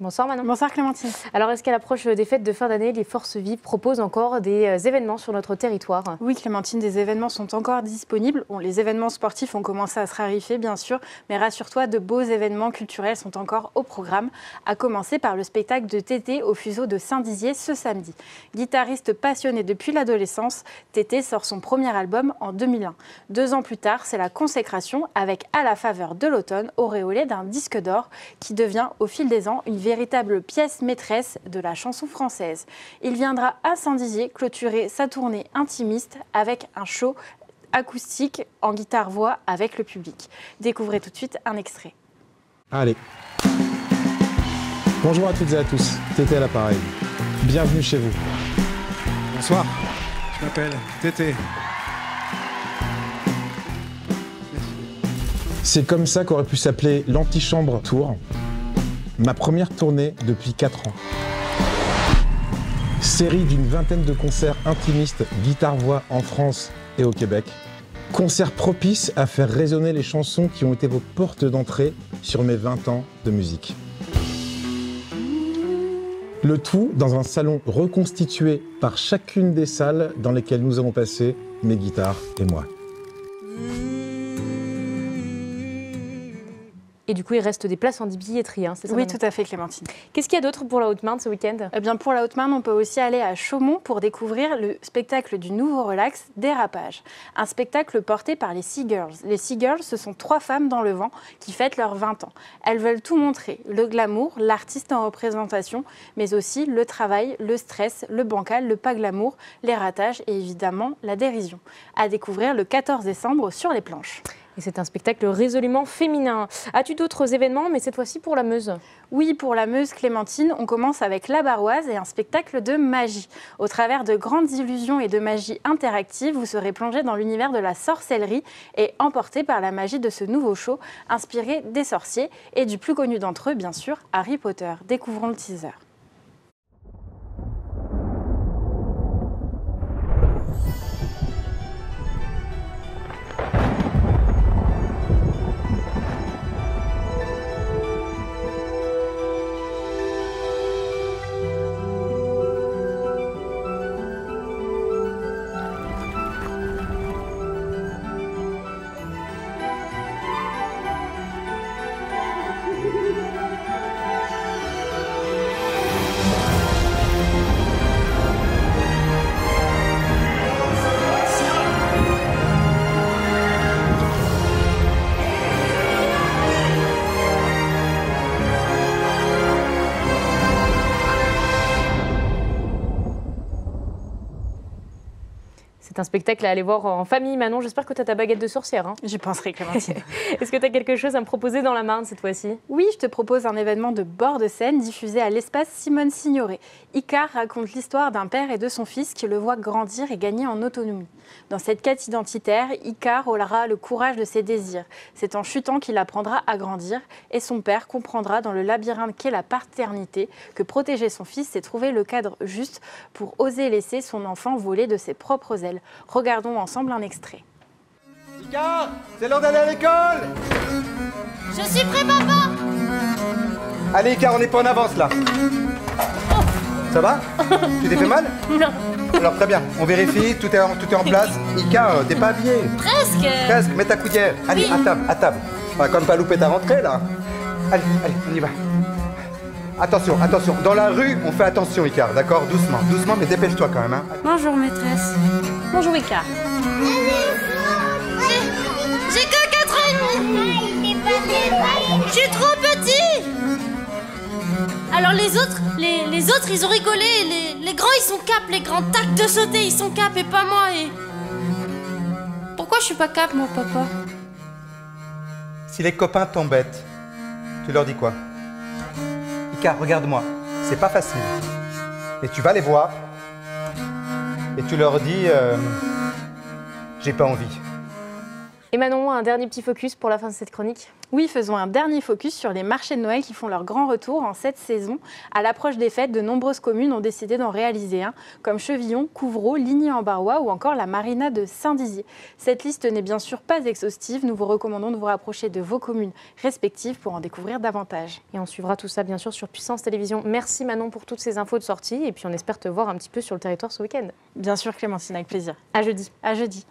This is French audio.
Bonsoir Manon. Bonsoir Clémentine. Alors est-ce qu'à l'approche des fêtes de fin d'année, les forces vives proposent encore des événements sur notre territoire? Oui Clémentine, des événements sont encore disponibles. Bon, les événements sportifs ont commencé à se raréfier bien sûr, mais rassure-toi, de beaux événements culturels sont encore au programme, à commencer par le spectacle de Tété au Fuseau de Saint-Dizier ce samedi. Guitariste passionné depuis l'adolescence, Tété sort son premier album en 2001. 2 ans plus tard, c'est la consécration avec À la faveur de l'automne, auréolé d'un disque d'or qui devient au fil des ans une véritable pièce maîtresse de la chanson française. Il viendra à Saint-Dizier clôturer sa tournée intimiste avec un show acoustique en guitare-voix avec le public. Découvrez tout de suite un extrait. Allez. Bonjour à toutes et à tous, Tété à l'appareil. Bienvenue chez vous. Bonsoir, je m'appelle Tété. C'est comme ça qu'aurait pu s'appeler l'Antichambre Tour, ma première tournée depuis 4 ans. Série d'une vingtaine de concerts intimistes guitare-voix en France et au Québec. Concerts propices à faire résonner les chansons qui ont été vos portes d'entrée sur mes 20 ans de musique. Le tout dans un salon reconstitué par chacune des salles dans lesquelles nous avons passé mes guitares et moi. Et du coup, il reste des places en billetterie, hein, c'est ça? Oui, tout à fait Clémentine. Qu'est-ce qu'il y a d'autre pour la Haute-Marne ce week-end? Eh bien, pour la Haute-Marne, on peut aussi aller à Chaumont pour découvrir le spectacle du nouveau relax Dérapage. Un spectacle porté par les Sea Girls. Les Sea Girls, ce sont 3 femmes dans le vent qui fêtent leurs 20 ans. Elles veulent tout montrer, le glamour, l'artiste en représentation, mais aussi le travail, le stress, le bancal, le pas glamour, les ratages et évidemment la dérision. À découvrir le 14 décembre sur les planches. Et c'est un spectacle résolument féminin. As-tu d'autres événements, mais cette fois-ci pour la Meuse? Oui, pour la Meuse, Clémentine, on commence avec La Barroise et un spectacle de magie. Au travers de grandes illusions et de magie interactive, vous serez plongé dans l'univers de la sorcellerie et emporté par la magie de ce nouveau show inspiré des sorciers et du plus connu d'entre eux, bien sûr, Harry Potter. Découvrons le teaser. C'est un spectacle à aller voir en famille. Manon, j'espère que tu as ta baguette de sorcière. Hein. J'y penserai Clémentine. Est-ce que tu as quelque chose à me proposer dans la Marne cette fois-ci? Oui, je te propose un événement de bord de scène diffusé à l'espace Simone Signoret. Icare raconte l'histoire d'un père et de son fils qui le voient grandir et gagner en autonomie. Dans cette quête identitaire, Icare aura le courage de ses désirs. C'est en chutant qu'il apprendra à grandir et son père comprendra dans le labyrinthe qu'est la paternité que protéger son fils, c'est trouver le cadre juste pour oser laisser son enfant voler de ses propres ailes. Regardons ensemble un extrait. Icare, c'est l'heure d'aller à l'école! Je suis prêt, papa! Allez, Icare, on n'est pas en avance là. Ça va? Tu t'es fait mal? Non. Alors très bien, on vérifie, tout est en place. Icare, t'es pas habillé? Presque. Presque, mets ta coudière. Allez, Oui. à table. On va quand même pas louper ta rentrée là. Allez, on y va. Attention, dans la rue, on fait attention, Icare, d'accord? Doucement, mais dépêche-toi quand même. Hein. Bonjour, maîtresse. Bonjour Icare. J'ai que 4 ans et demi. Je suis trop petit. Alors les autres, ils ont rigolé. Les grands, ils sont cap. Les grands tacs de sauter, ils sont cap et pas moi. Et pourquoi je suis pas cap, moi, papa? Si les copains t'embêtent, tu leur dis quoi? Icare, regarde-moi, c'est pas facile. Et tu vas les voir et tu leur dis j'ai pas envie. Et Manon, un dernier petit focus pour la fin de cette chronique. Oui, faisons un dernier focus sur les marchés de Noël qui font leur grand retour en cette saison. À l'approche des fêtes, de nombreuses communes ont décidé d'en réaliser un, comme Chevillon, Couvreau, Ligny-en-Barrois ou encore la marina de Saint-Dizier. Cette liste n'est bien sûr pas exhaustive. Nous vous recommandons de vous rapprocher de vos communes respectives pour en découvrir davantage. Et on suivra tout ça bien sûr sur Puissance Télévisions. Merci Manon pour toutes ces infos de sortie et puis on espère te voir un petit peu sur le territoire ce week-end. Bien sûr Clémentine, avec plaisir. À jeudi. À jeudi.